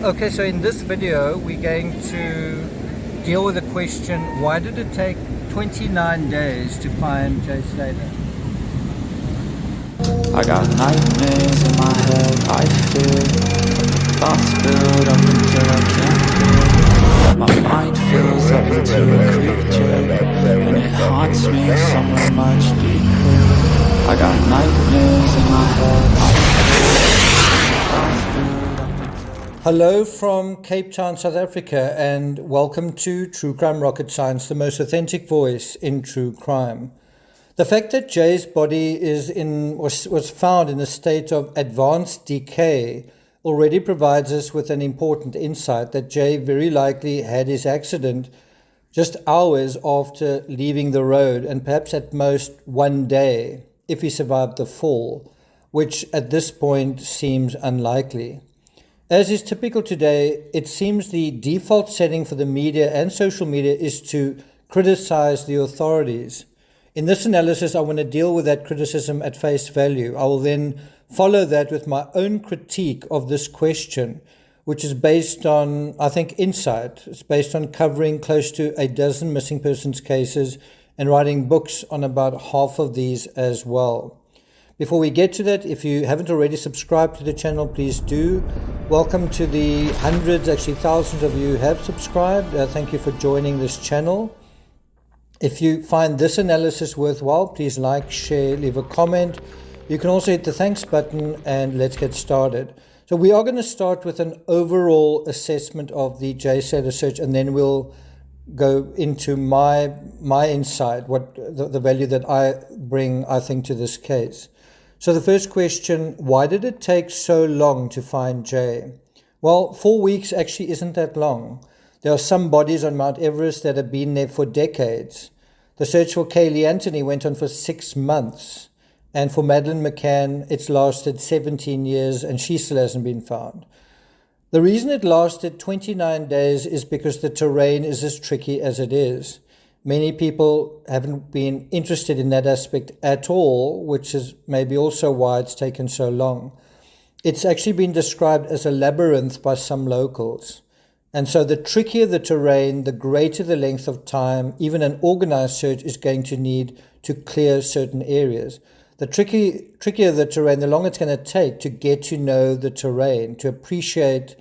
Okay, so in this video we're going to deal with the question, why did it take 29 days to find Jay Slater? I got nightmares in my head, I fear thoughts build up until I can't feel. My mind fills up into a creature, and it haunts me somewhere much deeper. I got nightmares in my head, I fear thoughts build up until. Hello from Cape Town, South Africa, and welcome to True Crime Rocket Science, the most authentic voice in true crime. The fact that Jay's body was found in a state of advanced decay already provides us with an important insight that Jay very likely had his accident just hours after leaving the road, and perhaps at most one day if he survived the fall, which at this point seems unlikely. As is typical today, it seems the default setting for the media and social media is to criticize the authorities. In this analysis, I want to deal with that criticism at face value. I will then follow that with my own critique of this question, which is based on, I think, insight. It's based on covering close to a dozen missing persons cases and writing books on about half of these as well. Before we get to that, if you haven't already subscribed to the channel, please do. Welcome to the hundreds, actually thousands of you who have subscribed. Thank you for joining this channel. If you find this analysis worthwhile, please like, share, leave a comment. You can also hit the thanks button, and let's get started. So we are going to start with an overall assessment of the Jay Slater search, and then we'll go into my insight, what the value that I bring, I think, to this case. So the first question, why did it take so long to find Jay? Well, 4 weeks actually isn't that long. There are some bodies on Mount Everest that have been there for decades. The search for Kaylee Anthony went on for 6 months. And for Madeleine McCann, it's lasted 17 years and she still hasn't been found. The reason it lasted 29 days is because the terrain is as tricky as it is. Many people haven't been interested in that aspect at all, which is maybe also why it's taken so long. It's actually been described as a labyrinth by some locals. And so the trickier the terrain, the greater the length of time even an organized search is going to need to clear certain areas. The trickier the terrain, the longer it's going to take to get to know the terrain, to appreciate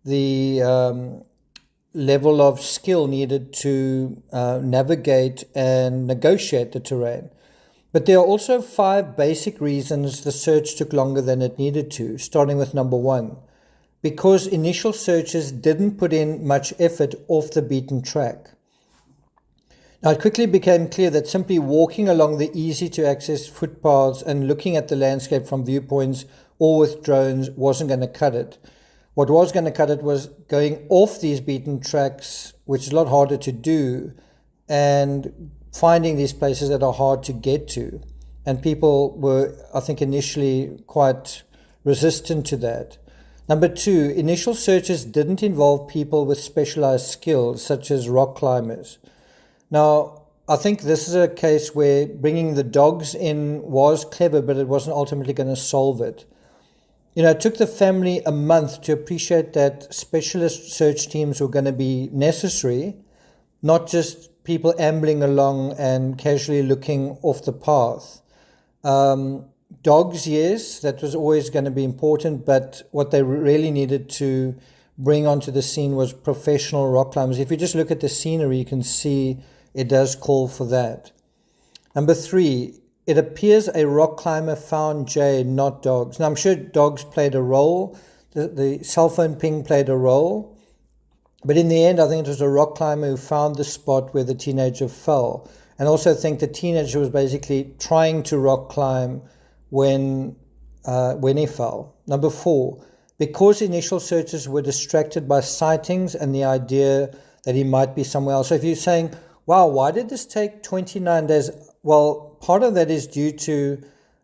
the level of skill needed to navigate and negotiate the terrain. But there are also 5 basic reasons the search took longer than it needed to, starting with number 1. Because initial searches didn't put in much effort off the beaten track. Now, it quickly became clear that simply walking along the easy-to-access footpaths and looking at the landscape from viewpoints or with drones wasn't going to cut it. What was going to cut it was going off these beaten tracks, which is a lot harder to do, and finding these places that are hard to get to. And people were, I think, initially quite resistant to that. Number 2, initial searches didn't involve people with specialized skills, such as rock climbers. Now, I think this is a case where bringing the dogs in was clever, but it wasn't ultimately going to solve it. You know, it took the family a month to appreciate that specialist search teams were going to be necessary, not just people ambling along and casually looking off the path. Dogs, yes, that was always going to be important, but what they really needed to bring onto the scene was professional rock climbers. If you just look at the scenery, you can see it does call for that. Number 3, it appears a rock climber found Jay, not dogs. Now, I'm sure dogs played a role. The cell phone ping played a role. But in the end, I think it was a rock climber who found the spot where the teenager fell. And also think the teenager was basically trying to rock climb when he fell. Number 4, because initial searches were distracted by sightings and the idea that he might be somewhere else. So if you're saying, wow, why did this take 29 days? Well, part of that is due to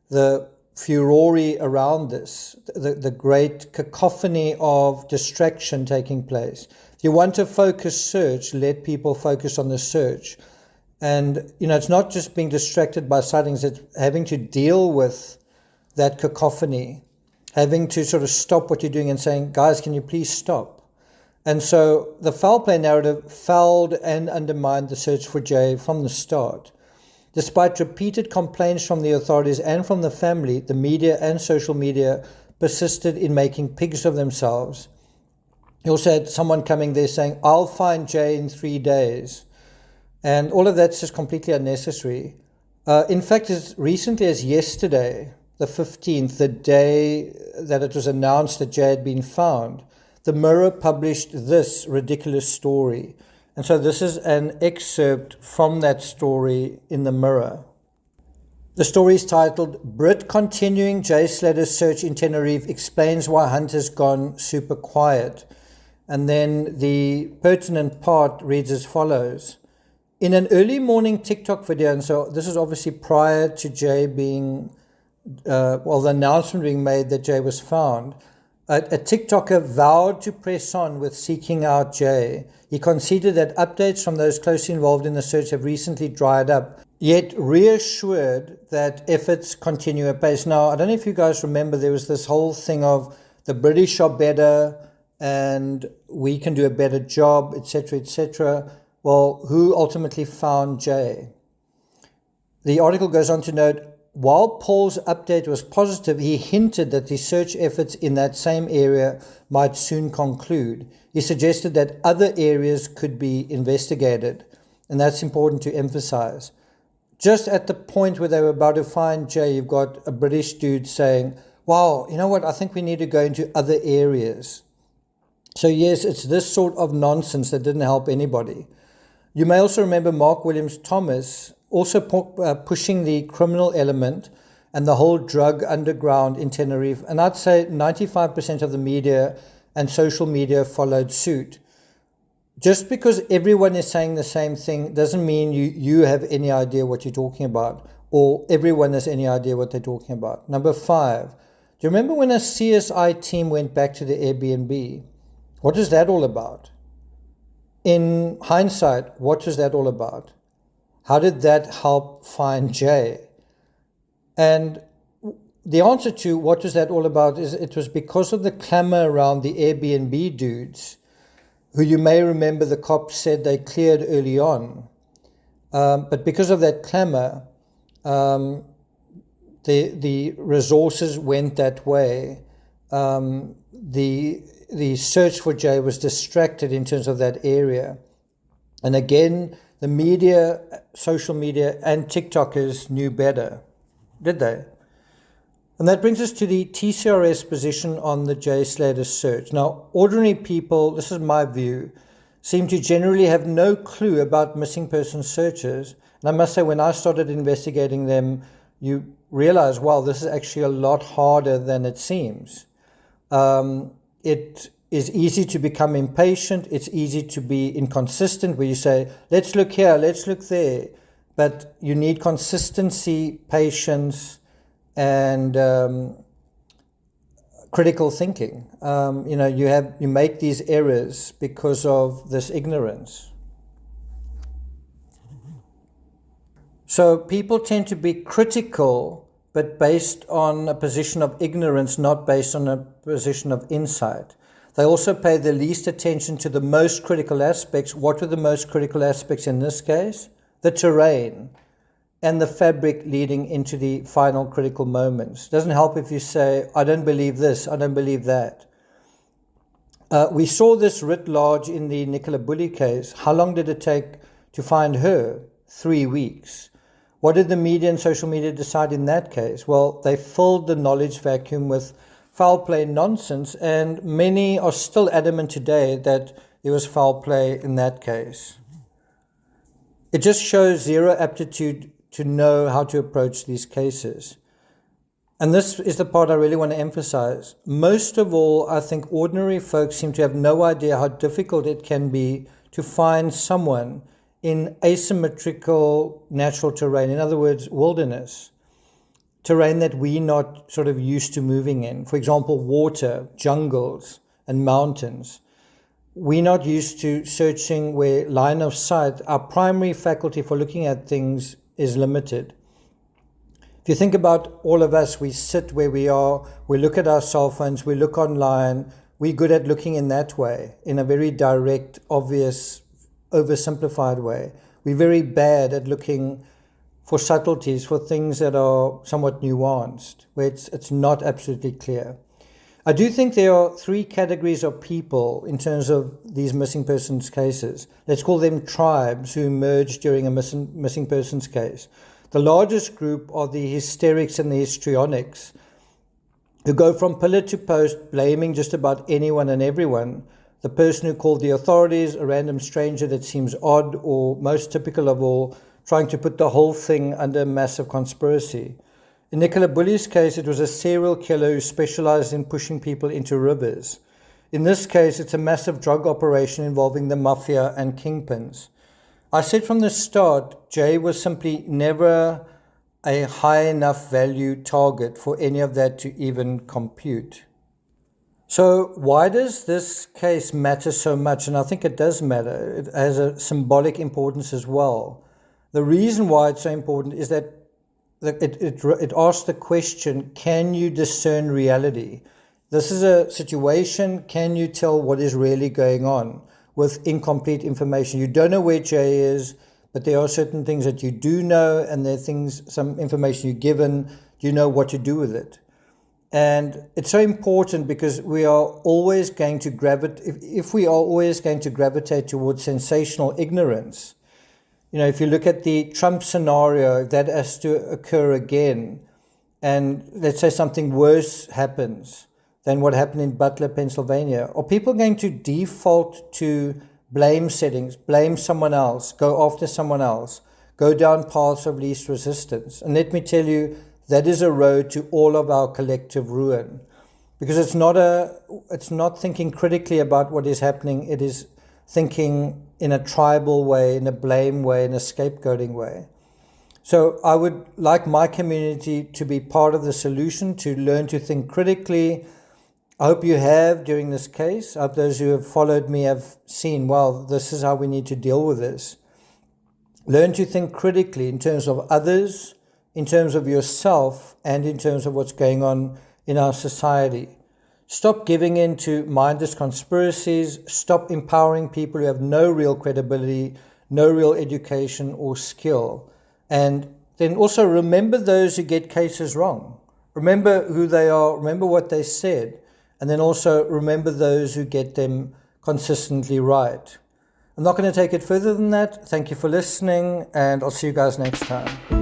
the furore around this, the great cacophony of distraction taking place. If you want to focus search, let people focus on the search. And, you know, it's not just being distracted by sightings, it's having to deal with that cacophony. having to sort of stop what you're doing and saying, guys, can you please stop? And so the foul play narrative fouled and undermined the search for Jay from the start. Despite repeated complaints from the authorities and from the family, the media and social media persisted in making pigs of themselves. You also had someone coming there saying, I'll find Jay in 3 days. And all of that's just completely unnecessary. In fact, as recently as yesterday, the 15th, the day that it was announced that Jay had been found, the Mirror published this ridiculous story. And so this is an excerpt from that story in the Mirror. The story is titled, Brit Continuing Jay Slater's Search in Tenerife Explains Why Hunt Has Gone Super Quiet. And then the pertinent part reads as follows. In an early morning TikTok video, and so this is obviously prior to Jay being, the announcement being made that Jay was found, a TikToker vowed to press on with seeking out Jay. He conceded that updates from those closely involved in the search have recently dried up, yet reassured that efforts continue apace. Now, I don't know if you guys remember, there was this whole thing of the British are better and we can do a better job, etc., etc. Well, who ultimately found Jay? The article goes on to note, while Paul's update was positive, he hinted that the search efforts in that same area might soon conclude. He suggested that other areas could be investigated, and that's important to emphasize. Just at the point where they were about to find Jay, you've got a British dude saying, wow, you know what, I think we need to go into other areas. So yes, it's this sort of nonsense that didn't help anybody. You may also remember Mark Williams Thomas also pushing the criminal element and the whole drug underground in Tenerife. And I'd say 95% of the media and social media followed suit. Just because everyone is saying the same thing doesn't mean you have any idea what you're talking about, or everyone has any idea what they're talking about. Number 5, do you remember when a CSI team went back to the Airbnb? What was that all about? In hindsight, what was that all about? How did that help find Jay? And the answer to what was that all about is it was because of the clamor around the Airbnb dudes, who you may remember the cops said they cleared early on. But because of that clamor, the resources went that way. The search for Jay was distracted in terms of that area. And again, the media, social media, and TikTokers knew better, did they? And that brings us to the TCRS position on the Jay Slater search. Now, ordinary people, this is my view, seem to generally have no clue about missing person searches. And I must say, when I started investigating them, you realize, wow, this is actually a lot harder than it seems. It is easy to become impatient. It's easy to be inconsistent, where you say, let's look here, let's look there. But you need consistency, patience, and critical thinking. You make these errors because of this ignorance. So people tend to be critical, but based on a position of ignorance, not based on a position of insight. They also pay the least attention to the most critical aspects. What were the most critical aspects in this case? The terrain and the fabric leading into the final critical moments. It doesn't help if you say, I don't believe this, I don't believe that. We saw this writ large in the Nicola Bully case. How long did it take to find her? 3 weeks. What did the media and social media decide in that case? Well, they filled the knowledge vacuum with foul play nonsense, and many are still adamant today that there was foul play in that case. It just shows zero aptitude to know how to approach these cases. And this is the part I really want to emphasize. Most of all, I think ordinary folks seem to have no idea how difficult it can be to find someone in asymmetrical natural terrain, in other words, wilderness, terrain that we're not sort of used to moving in. For example, water, jungles, and mountains. We're not used to searching where line of sight, our primary faculty for looking at things, is limited. If you think about all of us, we sit where we are, we look at our cell phones, we look online, we're good at looking in that way, in a very direct, obvious, oversimplified way. We're very bad at looking for subtleties, for things that are somewhat nuanced, where it's not absolutely clear. I do think there are three categories of people in terms of these missing persons cases. Let's call them tribes who emerge during a missing persons case. The largest group are the hysterics and the histrionics, who go from pillar to post, blaming just about anyone and everyone. The person who called the authorities, a random stranger that seems odd, or most typical of all, trying to put the whole thing under a massive conspiracy. In Nicola Bulley's case, it was a serial killer who specialized in pushing people into rivers. In this case, it's a massive drug operation involving the mafia and kingpins. I said from the start, Jay was simply never a high enough value target for any of that to even compute. So why does this case matter so much? And I think it does matter. It has a symbolic importance as well. The reason why it's so important is that it asks the question, can you discern reality? This is a situation, can you tell what is really going on with incomplete information? You don't know where Jay is, but there are certain things that you do know, and there are things, some information you're given, you know what to do with it. And it's so important because we are always going to if we are always going to gravitate towards sensational ignorance. You know, if you look at the Trump scenario, if that has to occur again, and let's say something worse happens than what happened in Butler, Pennsylvania, are people going to default to blame settings, blame someone else, go after someone else, go down paths of least resistance? And let me tell you, that is a road to all of our collective ruin, because it's not thinking critically about what is happening. It is thinking in a tribal way, in a blame way, in a scapegoating way. So I would like my community to be part of the solution, to learn to think critically. I hope you have during this case. I hope those who have followed me have seen, well, this is how we need to deal with this. Learn to think critically in terms of others, in terms of yourself, and in terms of what's going on in our society. Stop giving in to mindless conspiracies. Stop empowering people who have no real credibility, no real education or skill. And then also remember those who get cases wrong. Remember who they are, remember what they said, and then also remember those who get them consistently right. I'm not going to take it further than that. Thank you for listening, and I'll see you guys next time.